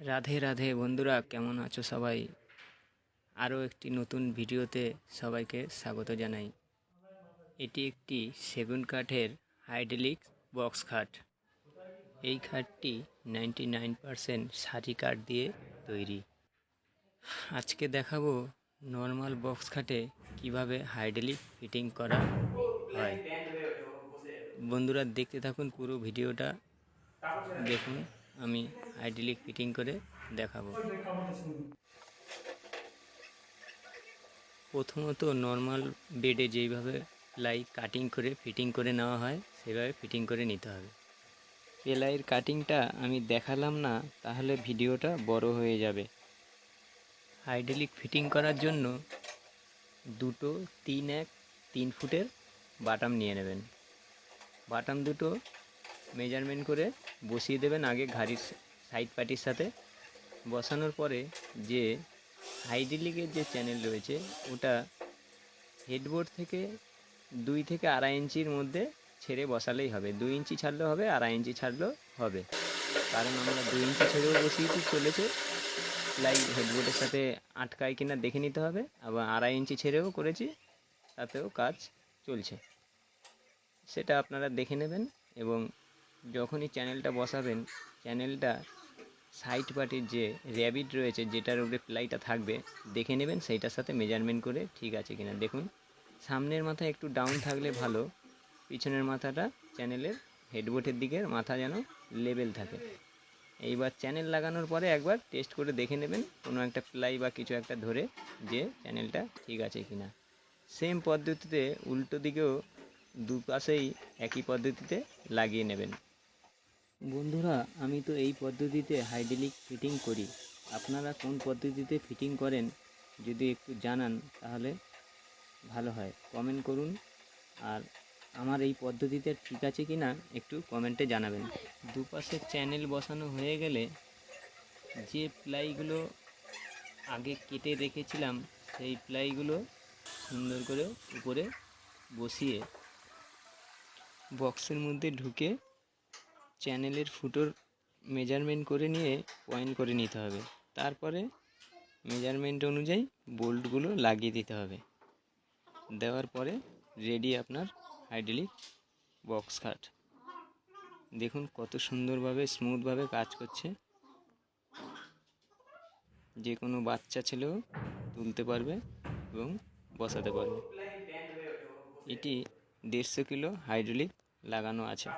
রাধে রাধে বন্ধুরা, কেমন আছো সবাই? আরও একটি নতুন ভিডিওতে সবাইকে স্বাগত জানাই। এটি একটি সেগুন কাঠের হাইড্রোলিক বক্স খাট। এই খাটটি 99% সারি কাঠ দিয়ে তৈরি। আজকে দেখাবো নর্মাল বক্স খাটে কিভাবে হাইড্রোলিক ফিটিং করা হয়। বন্ধুরা দেখতে থাকুন পুরো ভিডিওটা, দেখুন আমি হাইড্রোলিক ফিটিং করে দেখাবো। প্রথমত নর্মাল বেডে যেইভাবে প্লাই কাটিং করে ফিটিং করে নেওয়া হয় সেভাবে ফিটিং করে নিতে হবে। প্লাইয়ের কাটিংটা আমি দেখালাম না, তাহলে ভিডিওটা বড় হয়ে যাবে। হাইড্রোলিক ফিটিং করার জন্য দুটো 3 ফুটের বাটাম নিয়ে নেবেন। বাটাম দুটো মেজারমেন্ট করে বসিয়ে দেবেন আগে ঘাড়ির সাইড পাটির সাথে। বসানোর পরে যে হাইড্রোলিকের যে চ্যানেল রয়েছে ওটা হেডবোর্ড থেকে 2 থেকে 2.5 ইঞ্চির মধ্যে ছেড়ে বসালেই হবে। 2 ইঞ্চি ছাড়লেও হবে, 2.5 ইঞ্চি ছাড়লেও হবে, কারণ আমরা 2 ইঞ্চি ছেড়েও বসিয়েছি চলেছে। প্লাই হেডবোর্ডের সাথে আটকায় কিনা দেখে নিতে হবে। আবার 2.5 ইঞ্চি ছেড়েও করেছি, তাতেও কাজ চলছে, সেটা আপনারা দেখে নেবেন। এবং যখনই চ্যানেলটা বসাবেন, চ্যানেলটা সাইড পার্টির যে র্যাবিট রয়েছে যেটার উপরে প্লাইটা থাকবে দেখে নেবেন, সেইটার সাথে মেজারমেন্ট করে ঠিক আছে কিনা দেখুন। সামনের মাথা একটু ডাউন থাকলে ভালো, পিছনের মাথাটা চ্যানেলের হেডবোর্ডের দিকের মাথা যেন লেভেল থাকে। এইবার চ্যানেল লাগানোর পরে একবার টেস্ট করে দেখে নেবেন কোনো একটা প্লাই বা কিছু একটা ধরে যে চ্যানেলটা ঠিক আছে কিনা। সেম পদ্ধতিতে উল্টো দিকেও দুপাশেই একই পদ্ধতিতে লাগিয়ে নেবেন। বন্ধুরা, আমি তো এই পদ্ধতিতে হাইড্রোলিক ফিটিং করি। আপনারা কোন পদ্ধতিতে ফিটিং করেন যদি একটু জানান তাহলে ভালো হয়, কমেন্ট করুন। আর আমার এই পদ্ধতিতে ঠিক আছে কি না একটু কমেন্টে জানাবেন। দুপাশে চ্যানেল বসানো হয়ে গেলে যে প্লাইগুলো আগে কেটে রেখেছিলাম সেই প্লাইগুলো সুন্দর করে উপরে বসিয়ে বক্সের মধ্যে ঢুকে চ্যানেলের ফুটোর মেজারমেন্ট করে নিয়ে পয়েন্ট করে নিতে হবে। তারপরে মেজারমেন্ট অনুযায়ী বোল্টগুলো লাগিয়ে দিতে হবে। দেওয়ার পরে রেডি আপনার হাইড্রোলিক বক্স খাট। দেখুন কত সুন্দরভাবে স্মুথভাবে কাজ করছে। যে কোনো বাচ্চা ছেলেও তুলতে পারবে এবং বসাতে পারবে। এটি 150 কিলো হাইড্রোলিক লাগানো আছে।